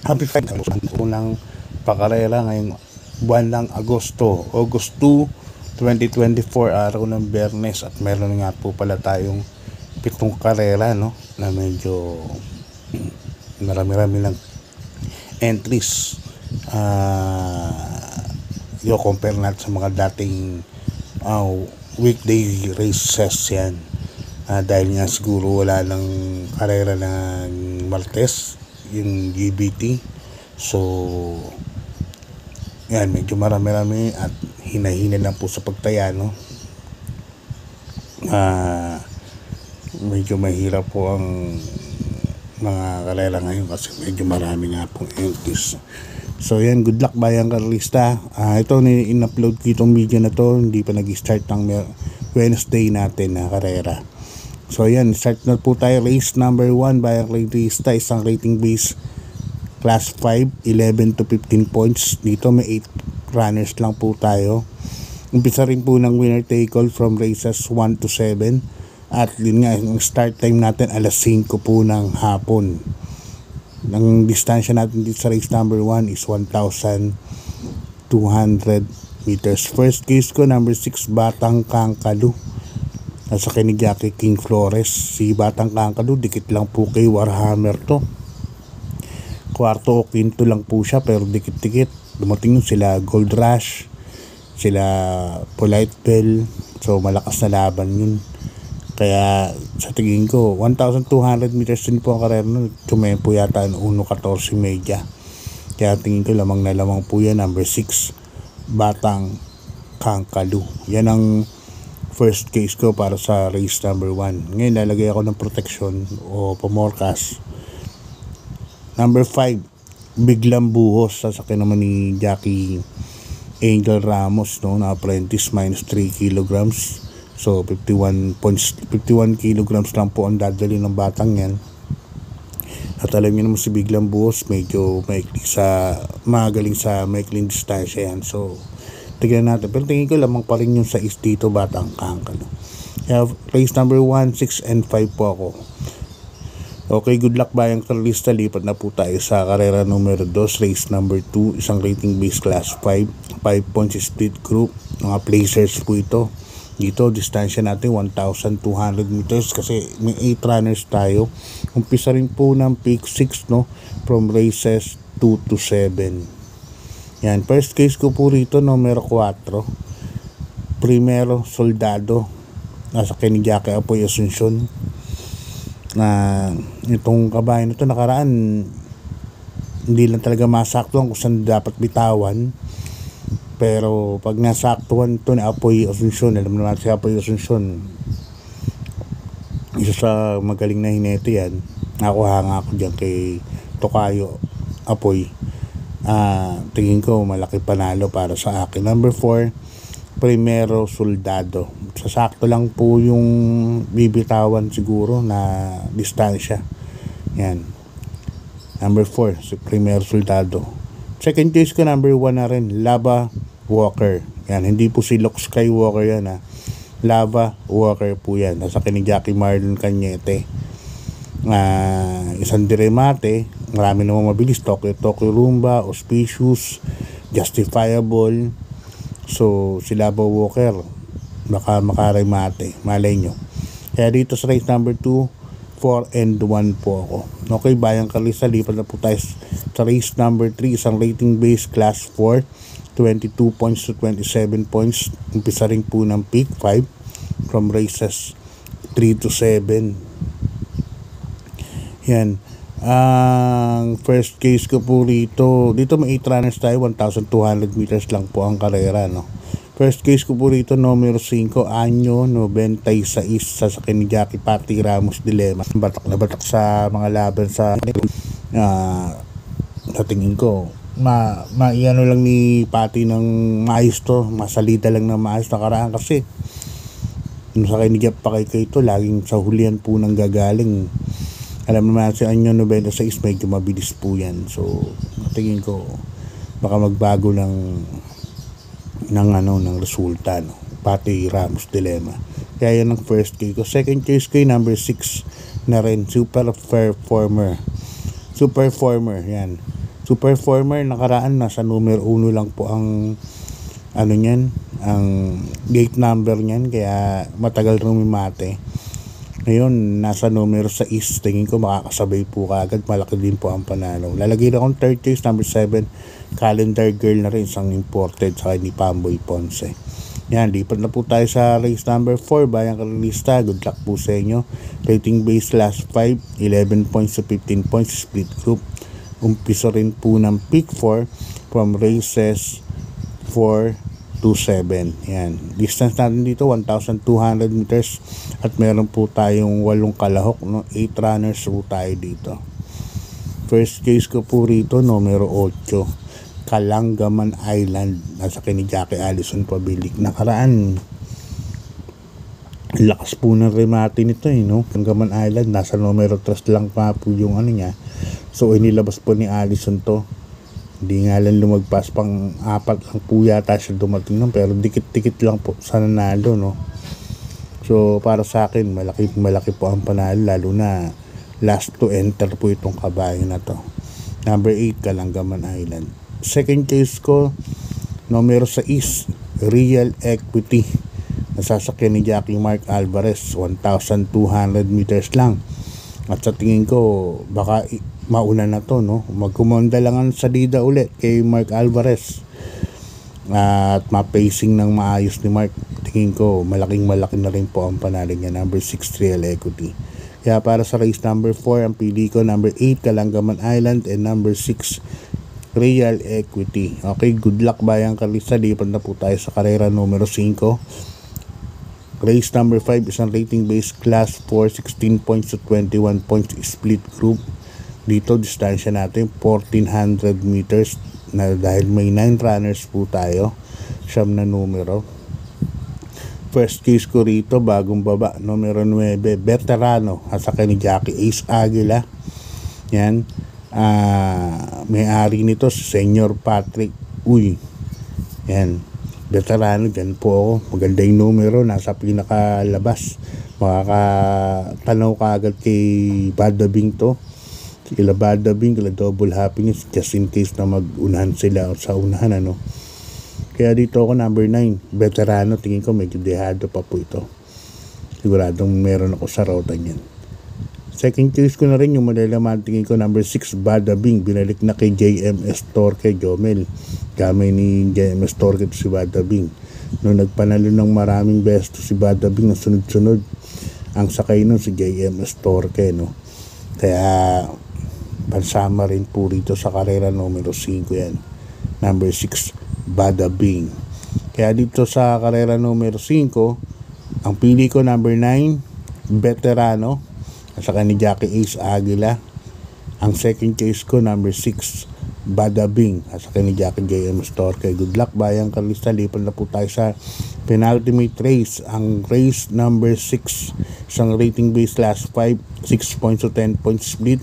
Happy Friday! Unang pakarera ngayong buwan ng Agosto, August 2, 2024, araw ng Biyernes, at meron nga po pala tayong 7 karera, no, na medyo marami-rami ng entries. Yung compare natin sa mga dating weekday races yan. Dahil nga siguro wala ng karera ng Martes, yung GBT. So yan, medyo marami-rami at hina-hina lang po sa pagtaya, no. Medyo mahirap po ang mga karera ngayon kasi medyo marami nga pong entries. So yan, good luck bayang karlista. Ito, in-upload ko itong video na to, hindi pa nag-start ng Wednesday natin na karera. So yan, start na po tayo. Race number 1 bayang karlista, isang rating base class 5, 11 to 15 points. Dito may 8 runners lang po tayo. Umpisa rin po ng winner take all from races 1 to 7. At yun nga, ang start time natin alas 5 po ng hapon. Ang distansya natin dito sa race number 1 is 1,200 meters. First case ko, number 6, Batang Kangkalu. Nasa kay ni Jackie King Flores. Si Batang Kangkalu, dikit lang po kay Warhammer to. Kwarto o quinto lang po siya, pero dikit-dikit. Dumating sila Gold Rush, sila Polite Bell. So malakas na laban yun. Kaya sa tingin ko 1,200 meters din po ang karera nun. Tumempo yata ang 1.14 media. Kaya tingin ko lamang na lamang po yan, number 6, Batang Kangkalu. Yan ang first case ko para sa race number 1. Ngayon lalagay ako ng protection o pamorkas. Number 5, Biglang Buhos. Sasakyan naman ni Jackie Angel Ramos, no, na apprentice, minus 3 kilograms. So 51 kilograms lang po ang dadali ng batang yan. At alam niyo naman si Biglang Buhos, medyo magaling sa maikling distansya yan. So tignan natin, pero tingin ko lamang pa rin yung sa dito, Batang Kangkalu. Kaya race number 1, 6 and 5 po ako. Okay, good luck bayang karlista. Lipat na po tayo sa karera numero 2, race number 2, isang rating base class 5 points split group. Mga placers po ito. Dito, distansya natin 1,200 meters kasi may 8 runners tayo. Umpisa rin po ng peak 6, no, from races 2 to 7. Yan, first case ko po rito, numero 4, Primero Soldado. Nasa kay ni Jackie Apoy Asuncion. Na itong kabayan na ito nakaraan, hindi lang talaga masaktuhan kung saan dapat bitawan. Pero pag nasaktuhan ito ni Apoy Asuncion, alam naman si Apoy Asuncion, isa sa magaling na hinete yan. Hanga ako dyan kay Tokayo Apoy. Tingin ko malaki panalo para sa akin. Number 4, Primero Soldado. Sasakto lang po yung bibitawan siguro na distansya. Yan. Number 4, si Primero Soldado. Second case ko, number 1 na rin, Lava Walker. Yan, hindi po si Luke Skywalker yan, ha. Lava Walker po yan. Nasa kay ni Jackie Marlon Cañete. Isang diremate, marami namang mabilis, Tokyo Rumba, Auspicious, Justifiable. So si Lava Walker baka makaremate, malay nyo. Kaya dito sa race number 2, 4 and 1 po ako. Okay, bayang karlista, lipat na po tayo sa race number 3, isang rating base class 4, 22 points to 27 points. Umpisa rin po ng peak 5 from races 3 to 7. Yan. Ang first case ko po dito may 8 runners tayo, 1,200 meters lang po ang karera, no. First case ko po rito, numero 5, Anyo 96, sasakyan ni Jackie Pati Ramos Dilema. Batak na batak sa mga laban sa tingin ko maiano lang ni Pati ng maayos to, masalita lang na maayos nakaraan kasi nung sa kay ni Jeff Pakay ito, laging sa hulihan po nang gagaling. Alam naman si Anyo 96, medyo mabilis po yan. So tingin ko baka magbago ng resulta, no. Pati Ramos Dilema. Kaya yan ang first case ko. Second case ko, number 6 na rin, Super Performer. Yan. Super Former nakaraan nasa numero 1 lang po ang ano niyan, ang gate number niyan, kaya matagal rumimate. Ngayon nasa numero 6, tingin ko makakasabay po kaagad, malaki din po ang panalo. Lalagay na akong third case number 7, Calendar Girl na rin, isang imported sa ni Pamboy Ponce. Yan, lipat na po tayo sa race number 4, Bayang Kalista. Good luck po sa inyo. Rating base last 5, 11 points to 15 points, split group. Umpisa rin po ng pick 4 from races 4 to 7. Yan. Distance natin dito 1,200 meters at meron po tayong 8 kalahok, no? 8 runners po tayo dito. First case ko po rito numero 8, Kalangaman Island, nasa kini Jackie Allison Pabilik. Nakaraan lakas po ng remate nito no? Kalangaman Island nasa numero 3 lang pa po yung ano niya. So inilabas po ni Allison to. Hindi nga lang lumagpas, pang 4 lang po yata siya dumating nun, pero dikit-dikit lang po sa nanalo, no? So para sa akin malaki po ang panalo, lalo na last to enter po itong kabayo na to. Number 8, Kalangaman Island. Second case ko numero 6, Real Equity, nasasakyan ni Jackie Mark Alvarez. 1,200 meters lang, at sa tingin ko baka mauna na to, no? Magkumonda lang ang salida ulit kay Mark Alvarez at ma-pacing ng maayos ni Mark. Tingin ko malaki na rin po ang panalo niya. Number 6, Real Equity. Kaya para sa race number 4, ang pili ko number 8, Kalangaman Island, and number 6, Real Equity. Okay, good luck Bayang Kalista. Lipat na po tayo sa karera numero 5. Race number 5, isang rating base class 4, 16 points to 21 points, split group. Dito distansya natin 1,400 meters, na dahil may 9 runners po tayo, 9 na numero. First case ko rito, bagong baba, numero 9, Veterano, kasakay ni Jackie Ace Aguila. Yan, may-ari nito si Senyor Patrick Uy. Yan, Veterano, dyan po ako. Maganda yung numero, nasa pinakalabas. Makakatanaw ka agad kay Badabing to. Kila Badabing, kila Double Happiness, just in case na mag-unahan sila sa unahan, ano. Kaya dito ako number 9, Veterano. Tingin ko medyo dehado pa po ito. Siguradong meron ako sa rota niyan. Second case ko na rin yung malalaman. Tingin ko number 6, Badabing. Binalik na kay JMS Torque Jomel. Gamay ni JMS Torque to si Badabing. Nung nagpanalo ng maraming beses si Badabing na sunod-sunod, ang sakay nun si JMS Torque, no. Kaya pansama rin po rito sa karera numero 5 yan. Number 6, Badabing. Kaya dito sa karera numero 5, ang pili ko number 9, Veterano, sa ni Jackie Ace Aguila. Ang second case ko number 6, Badabing, sa ni Jackie JM Storke. Good luck Bayang Kalista. Lipat na po tayo sa penultimate race, ang race number 6, isang rating base last 5, 6 points to 10 points split.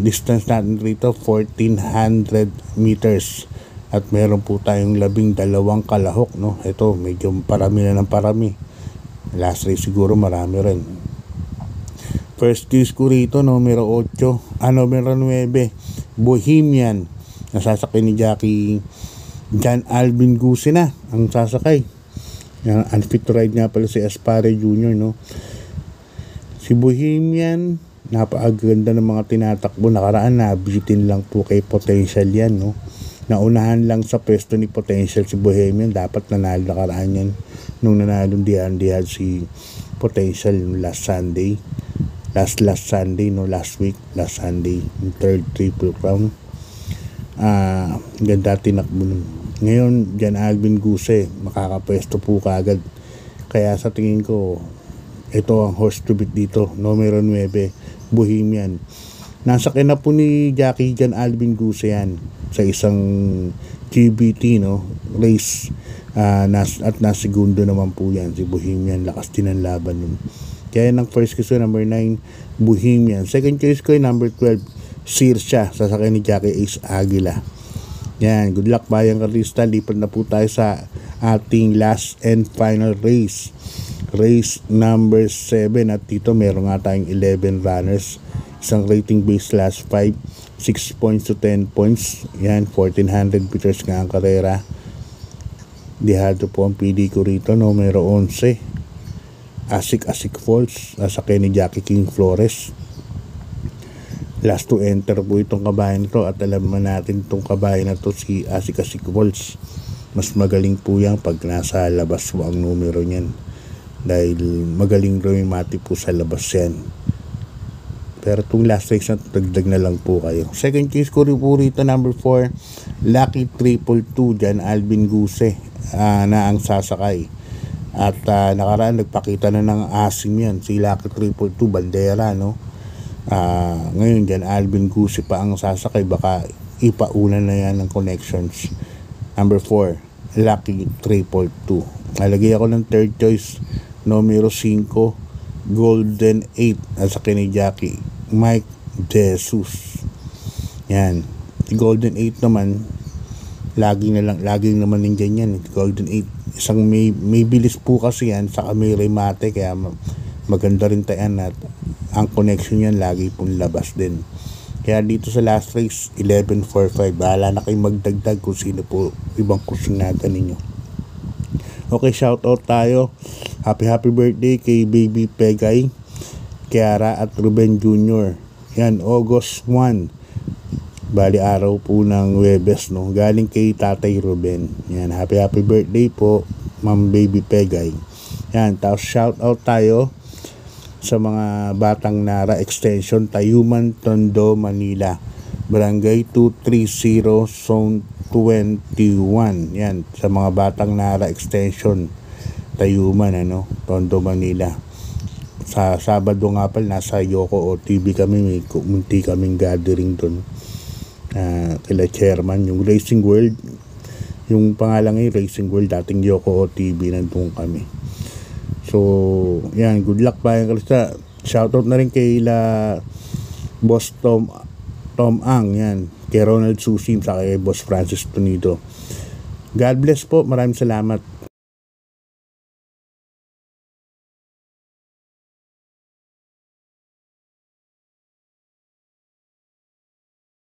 Distance natin rito 1,400 meters at meron po tayong 12 kalahok, no. Ito medyo parami na ng parami. Last race siguro marami rin. First case ko rito numero 8, numero 9, Bohemian, nasasakay ni Jackie John Alvin Gusina ang sasakay. Yung unfit to ride nga pala si Aspare Jr., no. Si Bohemian, napakaganda ng mga tinatakbo. Nakaraan na bitin lang po kay Potential yan, no. Naunahan lang sa pwesto ni Potential si Bohemian. Dapat nanalo nakaraan yan nung nanalong dihan si Potential last Sunday. Last Sunday, no, last Sunday, yung third triple crown. Ganda tinakbo nun. Ngayon, John Alvin Guse, makakapwesto po kaagad. Kaya sa tingin ko, ito ang horse to beat dito, numero 9, Bohemian. Nasakyan na po ni Jackie John Alvin Guse yan sa isang GBT, no, race. At nasigundo naman po yan si Bohemian. Lakas din ang laban nun. Kaya ng first case ko number 9, Bohemian. Second case ko number 12, Sirsha, sasakay ni Jackie Ace Aguila. Yan, good luck Bayang Kalista. Lipat na po tayo sa ating last and final race. Race number 7, at dito meron nga tayong 11 runners. Isang rating base last 5, 6 points to 10 points. Yan, 1400 meters nga ang karera. Dihado po ang PD ko rito, numero 11. Asik Falls, nasa Kenny Jackie King Flores. Last to enter po itong kabayan to, at alam man natin itong kabayan na to, si Asik Falls. Mas magaling po yan pag nasa labas mo ang numero niyan, dahil magaling rumimati po sa labas yan. Pero itong last race na dagdag na lang po kayo. Second case ko rin po rito, number 4, Lucky 222, dyan Alvin Guse na ang sasakay. At nakaraan nagpakita na ng asim yan, si Lucky 222 Bandera, no? Ngayon dyan Alvin Guse pa ang sasakay, baka ipauna na yan ng connections. Number 4, Lucky 222. Nalagay ako ng third choice, numero 5, Golden 8, nasa Kenny Jackie Mike Jesus. Yan, Golden 8 naman, laging naman din yan. Golden 8, isang may bilis po kasi yan, saka may remate, kaya maganda rin tayan, at ang connection yan lagi pong labas din. Kaya dito sa last race, 11.45, bahala na kayo magdagdag kung sino po ibang kusinada ninyo. Okay, shoutout tayo. Happy birthday kay Baby Pegay, Kiara at Ruben Jr. Yan, August 1. Bali araw po ng Webes, no? Galing kay Tatay Ruben. Yan, happy birthday po, Ma'am Baby Pegay. Yan, tapos shoutout tayo sa mga Batang Nara Extension, Tayuman, Tondo, Manila. Barangay 230, Zone 21. Yan, sa mga Batang Nara Extension, Tayuman, Tondo, Manila. Sa Sabado nga pala, nasa Yoko OTV kami, may munti kaming gathering doon. Kila chairman, yung Racing World, yung pangalan ngayon Racing World, dating Yoko OTV, nandun kami. So, yan, good luck Bayang Kalista. Shoutout na rin kay Boss Tom Ang, yan, kay Ronald Susim, sa kay Boss Francis Tonido. God bless po, maraming salamat.